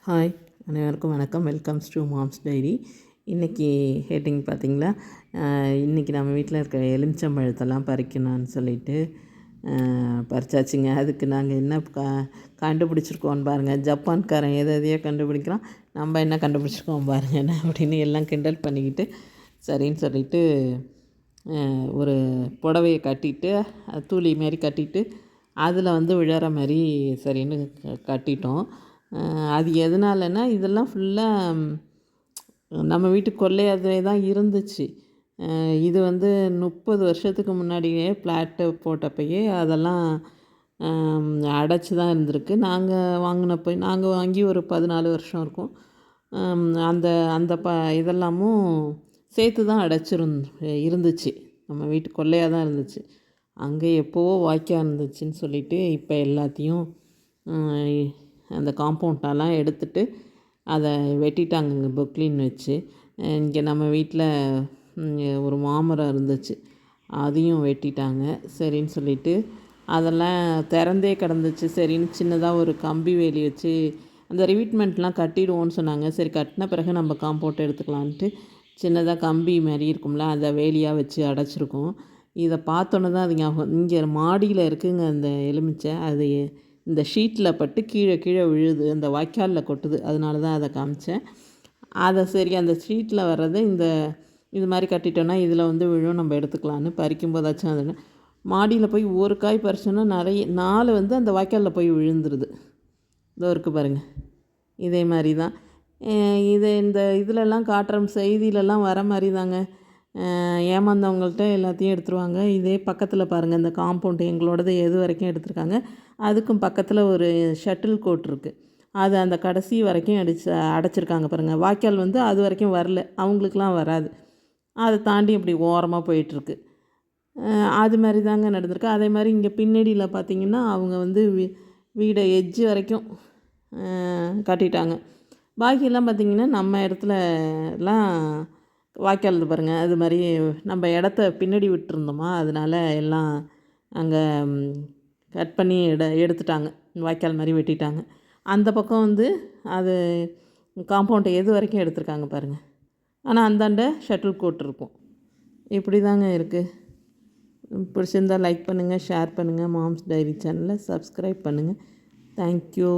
Hi, அனைவருக்கும் வணக்கம். Welcomes to moms diary. இன்றைக்கி ஹெட்டிங் பார்த்திங்களா, இன்றைக்கி நம்ம வீட்டில் இருக்க எலுமிச்சம்பழத்தெல்லாம் பறிக்கணும்னு சொல்லிட்டு பறிச்சாச்சுங்க. அதுக்கு நாங்கள் என்ன கண்டுபிடிச்சிருக்கோன்னு பாருங்கள். ஜப்பான்காரன் எதையோ கண்டுபிடிக்கிறான், நம்ம என்ன கண்டுபிடிச்சிருக்கோம் பாருங்கள் என்ன அப்படின்னு எல்லாம் கிண்டல் பண்ணிக்கிட்டு சரின்னு சொல்லிட்டு ஒரு புடவையை கட்டிட்டு தூளி மாரி கட்டிட்டு அதில் விழற மாதிரி சரின்னு கட்டிட்டோம். அது எதனாலன்னா, இதெல்லாம் ஃபுல்லாக நம்ம வீட்டு கொல்லையாகவே தான் இருந்துச்சு. இது 30 வருஷத்துக்கு முன்னாடியே ஃப்ளாட்டு போட்டப்பயே அதெல்லாம் அடைச்சி தான் இருந்திருக்கு. நாங்கள் வாங்கி ஒரு 14 வருஷம் இருக்கும். அந்த அந்த இதெல்லாமும் சேர்த்து தான் இருந்துச்சு. நம்ம வீட்டு கொல்லையாக தான் இருந்துச்சு. அங்கே எப்போவோ வாய்க்கா இருந்துச்சுன்னு சொல்லிவிட்டு இப்போ எல்லாத்தையும் அந்த காம்பவுண்டெல்லாம் எடுத்துட்டு அதை வெட்டிட்டாங்கங்க பொக்லின் வச்சு. இங்கே நம்ம வீட்டில் ஒரு மாமரம் இருந்துச்சு, அதையும் வெட்டிட்டாங்க. சரின்னு சொல்லிவிட்டு அதெல்லாம் திறந்தே கிடந்துச்சு. சரின்னு சின்னதாக ஒரு கம்பி வேலி வச்சு அந்த ரிவீட்மெண்ட்லாம் கட்டிடுவோன்னு சொன்னாங்க. சரி, கட்டின பிறகு நம்ம காம்பவுண்ட் எடுத்துக்கலான்ட்டு சின்னதாக கம்பி மாதிரி இருக்கும்ல, அதை வேலியாக வச்சு அடைச்சிருக்கோம். இதை பார்த்தோன்னே தான் அது ஞாபகம். இங்கே மாடியில் இருக்குங்க அந்த எலுமிச்சை. அது இந்த ஷீட்டில் பட்டு கீழே கீழே விழுது, அந்த வாய்க்காலில் கொட்டுது. அதனால தான் அதை காமிச்சேன். அதை சரி, அந்த ஷீட்டில் வர்றதை இது மாதிரி கட்டிட்டோன்னா இதில் விழும், நம்ம எடுத்துக்கலான்னு பறிக்கும் போதாச்சும் அது மாடியில் போய் ஒரு காய் பறிச்சோன்னா நிறைய 4 அந்த வாய்க்காலில் போய் விழுந்துருது. இதோ இருக்குது பாருங்கள். இதே மாதிரி தான் இந்த இதிலெல்லாம் காட்டுற செய்தியிலலாம் வர மாதிரி தாங்க. ஏமாந்தவங்கள்ட்ட எல்லாத்தையும் எடுத்துருவாங்க. இதே பக்கத்தில் பாருங்கள், இந்த காம்பவுண்டு எங்களோடது எது வரைக்கும் எடுத்திருக்காங்க, அதுக்கும் பக்கத்தில் ஒரு ஷட்டில் கோட் இருக்குது. அது அந்த கடைசி வரைக்கும் அடைச்சிருக்காங்க பாருங்கள். வாய்க்கால் அது வரைக்கும் வரல, அவங்களுக்கெலாம் வராது. அதை தாண்டி இப்படி ஓரமாக போயிட்டுருக்கு. அது மாதிரி தாங்க நடந்திருக்கு. அதே மாதிரி இங்கே பின்னாடியில் பார்த்திங்கன்னா அவங்க வீடை எட்ஜு வரைக்கும் கட்டிட்டாங்க. பாக்கியெல்லாம் பார்த்திங்கன்னா நம்ம இடத்துலலாம் வாய்க்கால் பாருங்கள், அது மாதிரி நம்ம இடத்த பின்னாடி விட்டுருந்தோமா, அதனால் எல்லாம் அங்கே கட் பண்ணி எடுத்துட்டாங்க, வாய்க்கால் மாதிரி வெட்டிட்டாங்க. அந்த பக்கம் அது காம்பவுண்டை எது வரைக்கும் எடுத்திருக்காங்க பாருங்கள். ஆனால் அந்தாண்ட ஷட்டில் கோட் இருக்கும். இப்படி தாங்க இருக்குது. பிடிச்சிருந்தால் லைக் பண்ணுங்கள், ஷேர் பண்ணுங்கள். மாம்ஸ் டைரி சேனலை சப்ஸ்கிரைப் பண்ணுங்கள். தேங்க்யூ.